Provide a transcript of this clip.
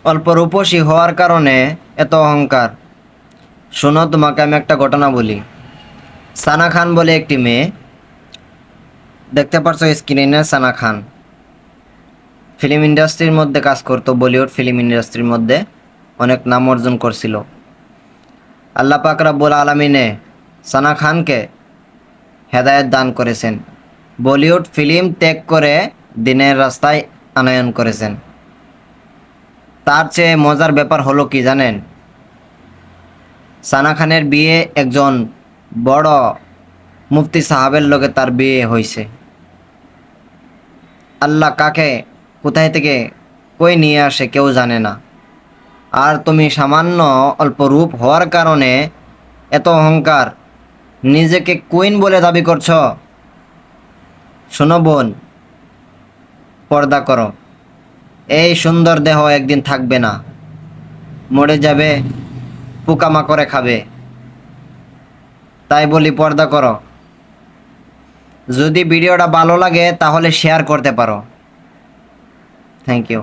অল্প রূপসী হওয়ার কারণে এত অহংকার। শোনো, তোমাকে আমি একটা ঘটনা বলি। সানা খান বলে একটি মেয়ে, দেখতে পারছো স্ক্রিনে, সানা খান ফিল্ম ইন্ডাস্ট্রির মধ্যে কাজ করতো, বলিউড ফিল্ম ইন্ডাস্ট্রির মধ্যে অনেক নাম অর্জন করছিল। আল্লাহ পাক রব্বুল আলামিনে সানা খানকে হেদায়েত দান করেছেন, বলিউড ফিল্ম ত্যাগ করে দিনের রাস্তায় আনয়ন করেছেন। তার চেয়ে মজার ব্যাপার হলো কি জানেন? সানা খানের বিয়ে একজন বড় মুফতি সাহাবের লগে তার বিয়ে হয়েছে। আল্লাহ কাকে কোথায় থেকে কই নিয়ে আসে কেউ জানে না। আর তুমি সামান্য অল্প রূপ হওয়ার কারণে এত অহংকার, নিজেকে কুইন বলে দাবি করছো। শোনো বোন, পর্দা করো। এই সুন্দর দেহ একদিন থাকবে না, মরে যাবে, পোকামাকড়ে খাবে। তাই বলি পর্দা করো। যদি ভিডিওটা ভালো লাগে তাহলে শেয়ার করতে পারো। Thank you.